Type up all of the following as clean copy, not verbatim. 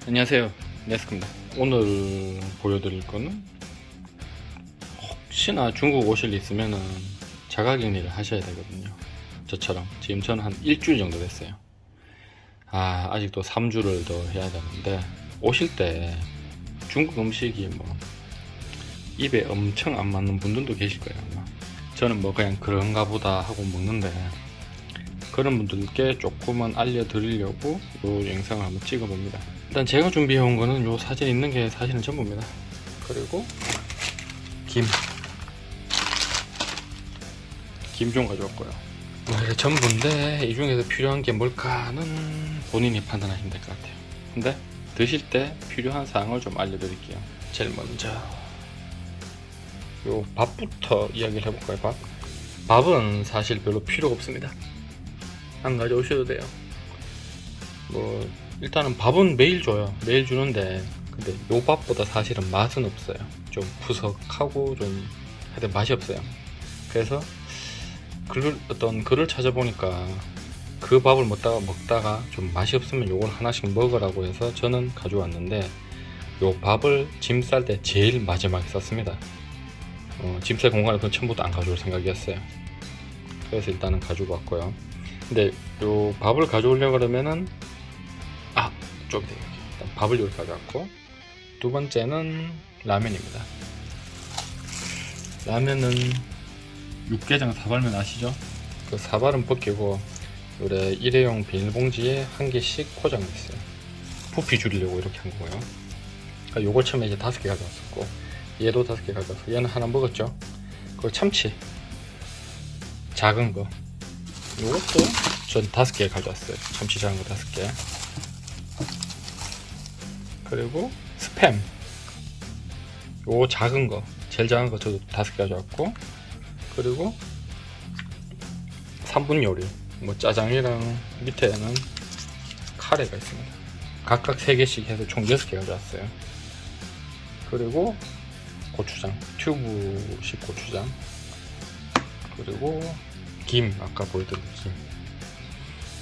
안녕하세요, 네스크입니다. 오늘 보여드릴 거는 혹시나 중국 오실 일 있으면은 자가격리를 하셔야 되거든요. 저처럼 지금 저는 한 일주일 정도 됐어요. 아직도 3주를 더 해야 되는데, 오실 때 중국 음식이 뭐 입에 엄청 안 맞는 분들도 계실 거예요. 아마 저는 뭐 그냥 그런가 보다 하고 먹는데, 그런 분들께 조금은 알려드리려고 이 영상을 한번 찍어봅니다. 일단 제가 준비해온 거는 요 사진 있는 게 사실은 전부입니다. 그리고 김 좀 가져왔고요. 뭐 이게 전부인데 이 중에서 필요한 게 뭘까는 본인이 판단하시면 될 것 같아요. 근데 드실 때 필요한 사항을 좀 알려드릴게요. 제일 먼저 요 밥부터 이야기를 해볼까요? 밥은 사실 별로 필요가 없습니다. 안 가져오셔도 돼요. 뭐 일단은 밥은 매일 줘요. 매일 주는데, 근데 요 밥보다 사실은 맛은 없어요. 좀 푸석하고 좀 하여튼 맛이 없어요. 그래서 어떤 글을 찾아보니까 그 밥을 먹다가 좀 맛이 없으면 요걸 하나씩 먹으라고 해서 저는 가져왔는데, 요 밥을 짐 쌀 때 제일 마지막에 쌌습니다. 짐 쌀 공간에 그건 처음부터 안 가져올 생각이었어요. 그래서 일단은 가지고 왔고요. 근데 요 밥을 가져오려고 그러면은 좀 일단 밥을 이렇게 가져왔고, 두 번째는 라면입니다. 라면은 육개장 사발면 아시죠? 그 사발은 벗기고 요래 일회용 비닐봉지에 한 개씩 포장을 했어요. 부피 줄이려고 이렇게 한 거고요. 그러니까 요걸 처음에 이제 5개 가져왔었고, 얘도 5개 가져왔어. 얘는 하나 먹었죠. 그리고 참치 작은 거, 요것도 전 5개 가져왔어요. 참치 작은 거 5개. 그리고 스팸 요 작은 거, 제일 작은 거 저도 5개 가져왔고, 그리고 3분 요리, 뭐 짜장이랑 밑에는 카레가 있습니다. 각각 3개씩 해서 총 6개 가져왔어요. 그리고 고추장, 튜브식 고추장, 그리고 김, 아까 보여드린 김.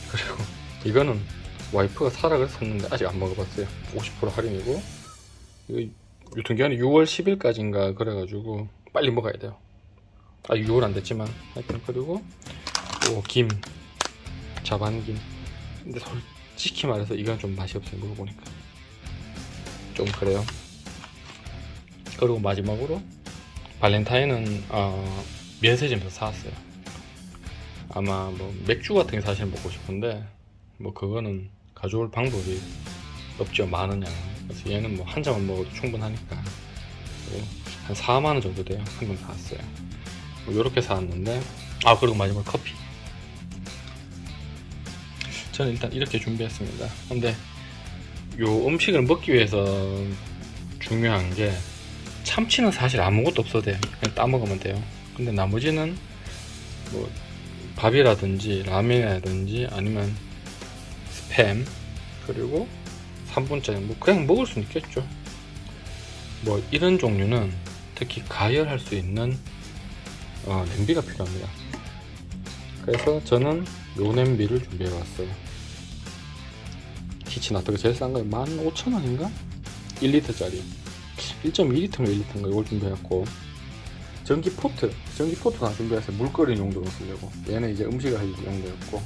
그리고 이거는 와이프가 사라 그랬었는데 아직 안 먹어봤어요. 50% 할인이고, 이거 유통기한이 6월 10일까지인가 그래가지고 빨리 먹어야 돼요. 6월 안 됐지만 하여튼. 그리고 김, 자반김. 근데 솔직히 말해서 이건 좀 맛이 없어요. 먹어보니까 좀 그래요. 그리고 마지막으로 발렌타인은 면세점에서 사왔어요. 아마 뭐 맥주 같은 게 사실 먹고 싶은데, 뭐 그거는 가져올 방법이 없죠. 많은 양. 그래서 얘는 뭐 한 잔만 먹어도 충분하니까 한 4만원 정도 돼요. 한 번 사왔어요. 뭐 요렇게 사왔는데, 그리고 마지막 커피. 저는 일단 이렇게 준비했습니다. 근데 요 음식을 먹기 위해서 중요한 게, 참치는 사실 아무것도 없어도 돼요. 그냥 따먹으면 돼요. 근데 나머지는 뭐 밥이라든지 라면이라든지 아니면 스팸, 그리고 3분짜리 뭐 그냥 먹을 수는 있겠죠. 뭐 이런 종류는 특히 가열할 수 있는 냄비가 필요합니다. 그래서 저는 요 냄비를 준비해 왔어요. 키친하트가 제일 싼 거예요. 15,000원인가? 1리터짜리 1.2리터인가 1리터인가 이걸 준비해왔고, 전기포트 하나 준비해서 물 끓이는 용도로 쓰려고. 얘는 이제 음식을 할 용도였고,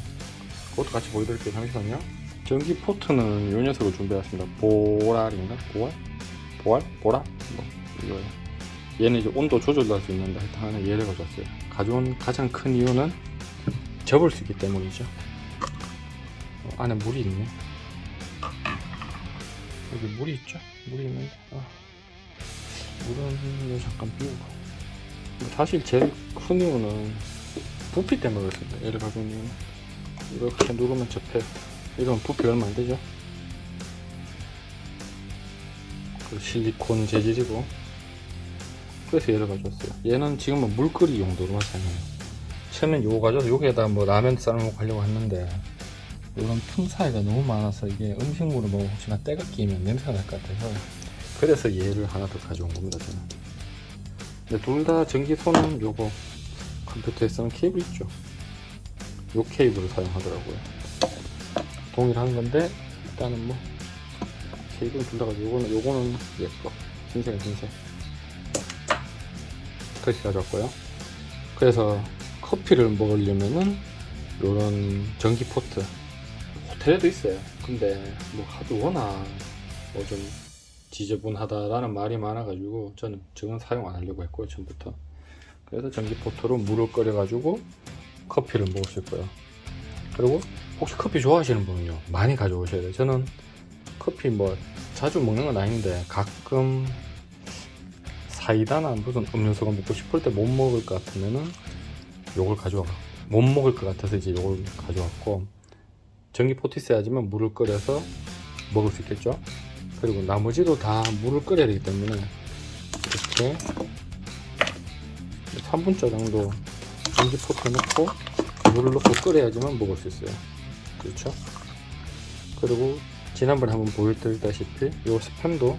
그것도 같이 보여드릴게요. 잠시만요. 전기포트는 요 녀석을 준비해왔습니다. 보랄인가? 보랄? 뭐 이거예요. 얘는 이제 온도 조절도 할 수 있는데 하여튼 얘를 가져왔어요. 가져온 가장 큰 이유는 접을 수 있기 때문이죠. 안에 물이 있네. 여기 물이 있죠? 물이 있는데 물은 잠깐 비우고. 사실 제일 큰 이유는 부피 때문에 그렇습니다. 얘를 가져온 이유는 이렇게 누르면 접혀요. 이건 부피 얼마 안 되죠? 그 실리콘 재질이고, 그래서 얘를 가져왔어요. 얘는 지금은 물끓이 용도로만 사용해요. 처음엔 요거 가져서 여기에다 뭐 라면 삶아먹고 하려고 했는데, 이런 틈 사이가 너무 많아서 이게 음식물을 먹으면 혹시나 때가 끼면 냄새가 날 것 같아서, 그래서 얘를 하나 더 가져온 겁니다, 저는. 근데 둘 다 전기손은 요거 컴퓨터에 쓰는 케이블 있죠? 요 케이블을 사용하더라고요. 동일한 건데, 일단은 뭐 이건 둘 다 가지고 요거는 예뻐. 흰색. 그렇게 가져왔고요. 그래서 커피를 먹으려면은 요런 전기 포트 호텔에도 있어요. 근데 뭐 하도 워낙 뭐 좀 지저분하다라는 말이 많아가지고 저는 저건 사용 안 하려고 했고요, 처음부터. 그래서 전기 포트로 물을 끓여가지고 커피를 먹을 수 있고요. 그리고 혹시 커피 좋아하시는 분은요, 많이 가져오셔야 돼요. 저는 커피 뭐 자주 먹는 건 아닌데 가끔 사이다나 무슨 음료수가 먹고 싶을 때 못 먹을 것 같으면은 요걸 가져와. 못 먹을 것 같아서 이제 요걸 가져왔고, 전기 포트 있어야지만 물을 끓여서 먹을 수 있겠죠. 그리고 나머지도 다 물을 끓여야 되기 때문에 이렇게 3분짜 정도 전기 포트 넣고 물을 넣고 끓여야지만 먹을 수 있어요. 그렇죠. 그리고 지난번에 한번 보여드렸다시피 요 스팸도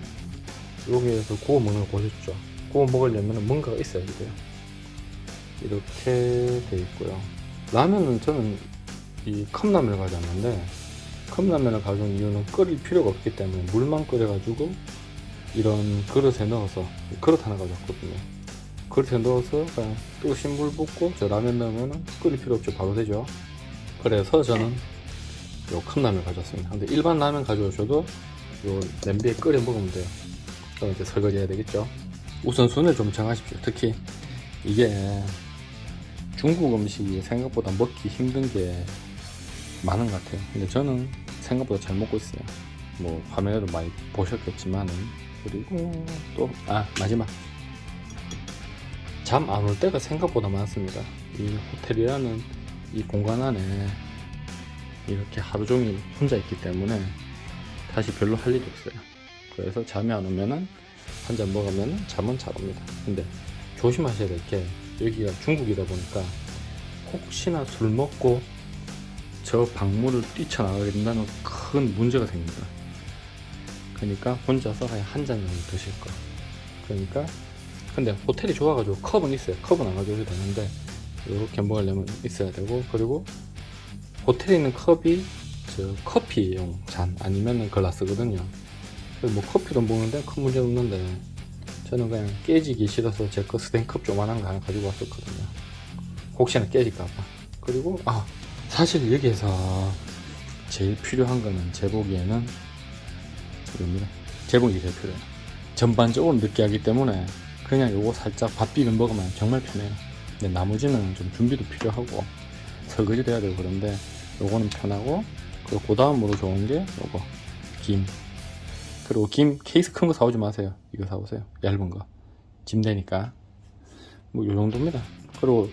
여기에서 구워 먹는 거 보셨죠. 구워 먹으려면 뭔가가 있어야 돼요. 이렇게 돼 있고요. 라면은 저는 이 컵라면을 가져왔는데, 컵라면을 가져온 이유는 끓일 필요가 없기 때문에 물만 끓여가지고 이런 그릇에 넣어서, 그릇 하나 가져왔거든요. 그릇에 넣어서 그냥 뜨거운 물 붓고 저 라면 넣으면 끓일 필요 없죠. 바로 되죠. 그래서 저는 요 컵라면을 가져왔습니다. 근데 일반 라면 가져오셔도 요 냄비에 끓여 먹으면 돼요. 그럼 이제 설거지 해야 되겠죠. 우선순위를 좀 정하십시오. 특히 이게 중국 음식이 생각보다 먹기 힘든 게 많은 것 같아요. 근데 저는 생각보다 잘 먹고 있어요. 뭐 화면에도 많이 보셨겠지만은. 그리고 또 마지막, 잠 안 올 때가 생각보다 많습니다. 이 호텔이라는 이 공간 안에 이렇게 하루 종일 혼자 있기 때문에 다시 별로 할 일이 없어요. 그래서 잠이 안 오면은 한 잔 먹으면 잠은 잘 옵니다. 근데 조심하셔야 될 게, 여기가 중국이다 보니까 혹시나 술 먹고 저 방문을 뛰쳐나가게 된다는 큰 문제가 생깁니다. 그러니까 혼자서 그냥 한 잔 정도 드실 거. 그러니까 근데 호텔이 좋아가지고 컵은 있어요. 컵은 안 가져오셔도 되는데 이렇게 먹으려면 있어야 되고, 그리고 호텔에 있는 컵이 저 커피용 잔 아니면은 글라스거든요. 뭐 커피도 먹는데 큰 문제 없는데, 저는 그냥 깨지기 싫어서 제 거 스탠컵 조만한 거 하나 가지고 왔었거든요. 혹시나 깨질까봐. 그리고 사실 여기에서 제일 필요한 거는 제 보기에는 이겁니다. 제복이 제일 필요해요. 전반적으로 느끼하기 때문에 그냥 요거 살짝 밥 비벼 먹으면 정말 편해요. 근데 나머지는 좀 준비도 필요하고 설거지도 해야 되고 그런데 요거는 편하고, 그리고 그 다음으로 좋은 게 요거 김. 그리고 김 케이스 큰 거 사오지 마세요. 이거 사오세요. 얇은 거. 짐 되니까. 뭐 요 정도입니다. 그리고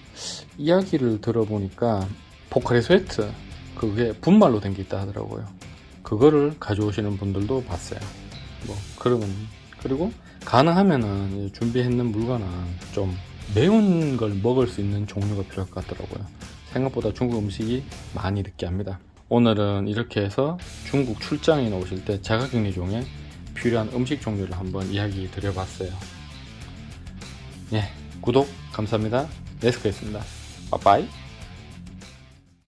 이야기를 들어보니까 포카리 스웨트 그게 분말로 된 게 있다 하더라고요. 그거를 가져오시는 분들도 봤어요. 뭐 그러면, 그리고 가능하면은 준비했는 물건은 좀 매운 걸 먹을 수 있는 종류가 필요할 것 같더라고요. 생각보다 중국 음식이 많이 느끼합니다. 오늘은 이렇게 해서 중국 출장에 오실 때 자가격리종에 필요한 음식 종류를 한번 이야기 드려봤어요. 예, 구독 감사합니다. 네스코였습니다. 빠빠이.